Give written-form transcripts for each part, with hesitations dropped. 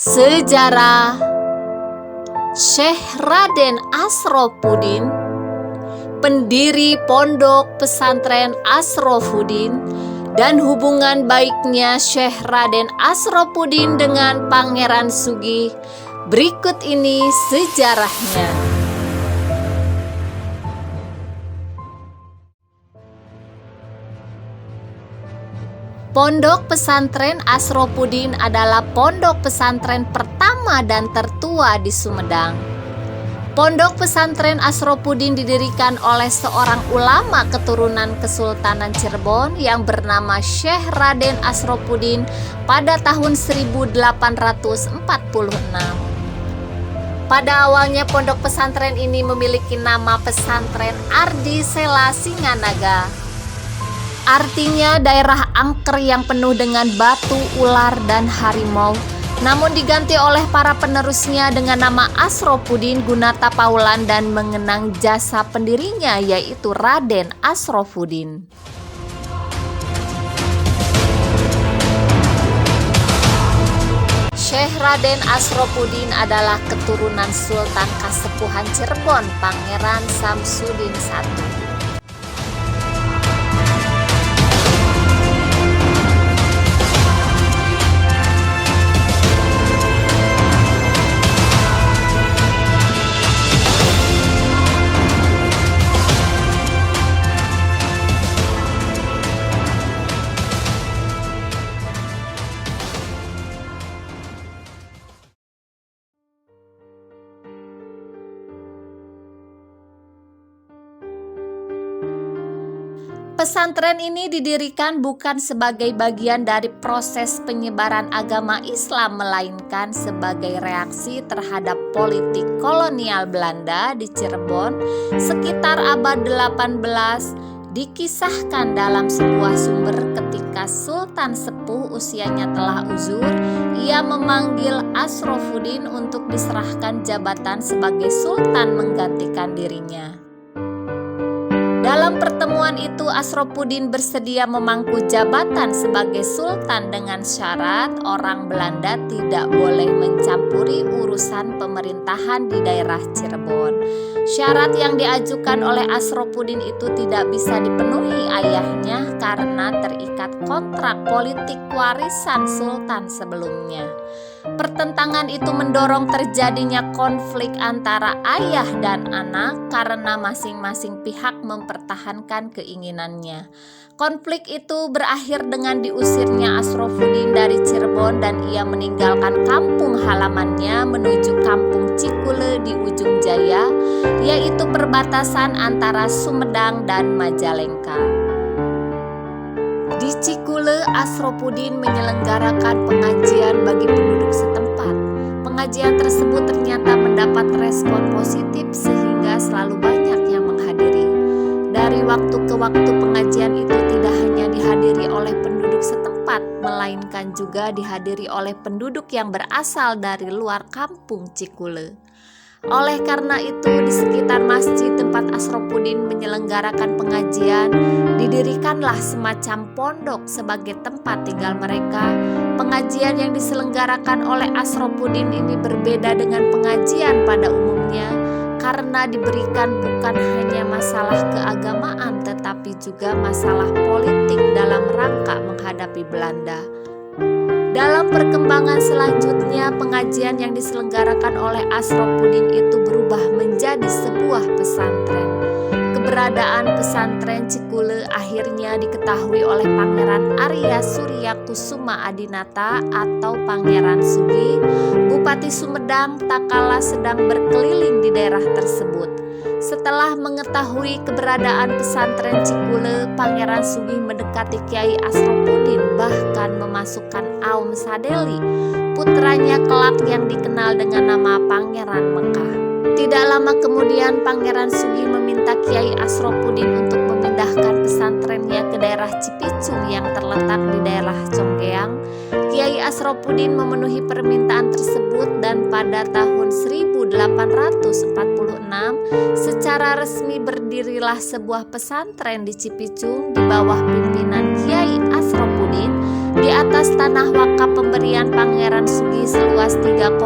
Sejarah Syekh Raden Asrofuddin, pendiri Pondok Pesantren Asrofuddin, dan hubungan baiknya Syekh Raden Asrofuddin dengan Pangeran Sugih. Berikut ini sejarahnya. Pondok Pesantren Asrofuddin adalah pondok pesantren pertama dan tertua di Sumedang. Pondok Pesantren Asrofuddin didirikan oleh seorang ulama keturunan Kesultanan Cirebon yang bernama Syekh Raden Asrofuddin pada tahun 1846. Pada awalnya pondok pesantren ini memiliki nama Pesantren Ardi Sela Singanaga. Artinya daerah angker yang penuh dengan batu, ular, dan harimau, namun diganti oleh para penerusnya dengan nama Asrofuddin guna tapaulan dan mengenang jasa pendirinya, yaitu Raden Asrofuddin. Syekh Raden Asrofuddin adalah keturunan Sultan Kasepuhan Cirebon, Pangeran Samsudin I. Pesantren ini didirikan bukan sebagai bagian dari proses penyebaran agama Islam, melainkan sebagai reaksi terhadap politik kolonial Belanda di Cirebon sekitar abad 18. Dikisahkan dalam sebuah sumber ketika Sultan Sepuh usianya telah uzur, ia memanggil Asrofuddin untuk diserahkan jabatan sebagai sultan menggantikan dirinya. Dalam pertemuan itu Asrofuddin bersedia memangku jabatan sebagai sultan dengan syarat orang Belanda tidak boleh mencampuri urusan pemerintahan di daerah Cirebon. Syarat yang diajukan oleh Asrofuddin itu tidak bisa dipenuhi ayahnya karena terikat kontrak politik warisan sultan sebelumnya. Pertentangan itu mendorong terjadinya konflik antara ayah dan anak karena masing-masing pihak mempertahankan keinginannya. Konflik itu berakhir dengan diusirnya Asrofuddin dari Cirebon dan ia meninggalkan kampung halamannya menuju kampung Cikule di Ujung Jaya, yaitu perbatasan antara Sumedang dan Majalengka. Di Cikule, Asrofuddin menyelenggarakan pengajian bagi penduduk setempat. Pengajian tersebut ternyata mendapat respon positif sehingga selalu banyak yang menghadiri. Dari waktu ke waktu pengajian itu tidak hanya dihadiri oleh penduduk setempat, melainkan juga dihadiri oleh penduduk yang berasal dari luar kampung Cikule. Oleh karena itu, di sekitar masjid tempat Asrofuddin menyelenggarakan pengajian, didirikanlah semacam pondok sebagai tempat tinggal mereka. Pengajian yang diselenggarakan oleh Asrofuddin ini berbeda dengan pengajian pada umumnya, karena diberikan bukan hanya masalah keagamaan, tetapi juga masalah politik dalam rangka menghadapi Belanda. Dalam perkembangan selanjutnya, pengajian yang diselenggarakan oleh Asrofuddin itu berubah menjadi sebuah pesantren. Keberadaan pesantren Cikule akhirnya diketahui oleh Pangeran Arya Surya Kusuma Adinata atau Pangeran Sugih, Bupati Sumedang tatkala sedang berkeliling di daerah tersebut. Setelah mengetahui keberadaan pesantren Cikule, Pangeran Sugih mendekati Kiai Asrofuddin, bahkan memasukkan Aum Sadeli, putranya kelak yang dikenal dengan nama Pangeran Mekah. Tidak lama kemudian Pangeran Sugih meminta Kiai Asrofuddin untuk memindahkan pesantrennya ke daerah Cipicung yang terletak di daerah Congkeang. Kiai Asrofuddin memenuhi permintaan tersebut dan pada tahun 1846 secara resmi berdirilah sebuah pesantren di Cipicung di bawah pimpinan Kiai Asrofuddin di atas tanah wakaf pemberian Pangeran Sugi seluas 3,5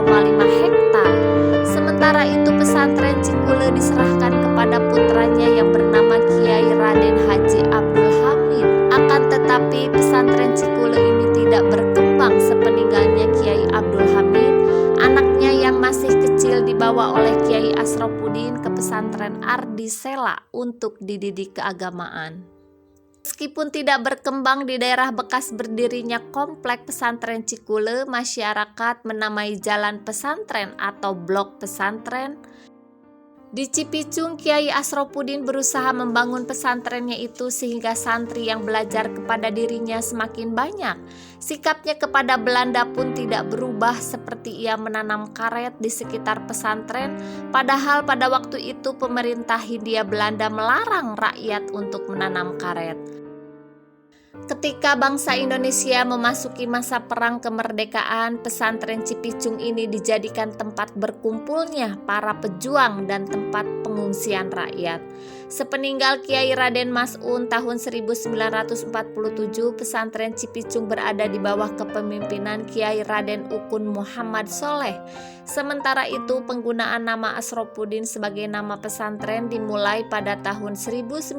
hektar. Sementara itu pesantren Cikule diserahkan kepada putranya yang bernama Kiai Raden Haji Abdul Hamid. Akan tetapi pesantren Cikule ini tidak berkembang sepeninggalnya Kiai Abdul Hamid. Anaknya yang masih kecil dibawa oleh Kiai Asropuddin ke pesantren Ardi Sela untuk dididik keagamaan. Meskipun tidak berkembang di daerah bekas berdirinya komplek pesantren Cikule, masyarakat menamai jalan pesantren atau blok pesantren. Di Cipicung, Kiai Asropuddin berusaha membangun pesantrennya itu sehingga santri yang belajar kepada dirinya semakin banyak. Sikapnya kepada Belanda pun tidak berubah, seperti ia menanam karet di sekitar pesantren, padahal pada waktu itu pemerintah Hindia Belanda melarang rakyat untuk menanam karet. Ketika bangsa Indonesia memasuki masa perang kemerdekaan, pesantren Cipicung ini dijadikan tempat berkumpulnya para pejuang dan tempat pengungsian rakyat. Sepeninggal Kiai Raden Mas'un tahun 1947, pesantren Cipicung berada di bawah kepemimpinan Kiai Raden Ukun Muhammad Soleh. Sementara itu, penggunaan nama Asropuddin sebagai nama pesantren dimulai pada tahun 1965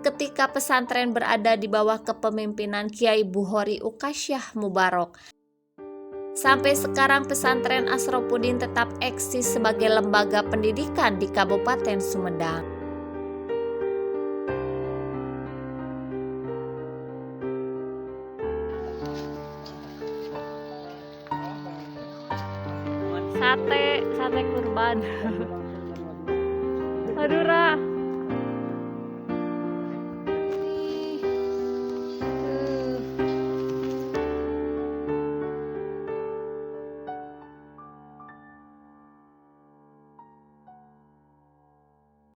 ketika pesantren berada di bawah kepemimpinan Kiai Buhori Ukasyah Mubarok. Sampai sekarang pesantren Asropuddin tetap eksis sebagai lembaga pendidikan di Kabupaten Sumedang. Sate kurban. Aduh, Ra.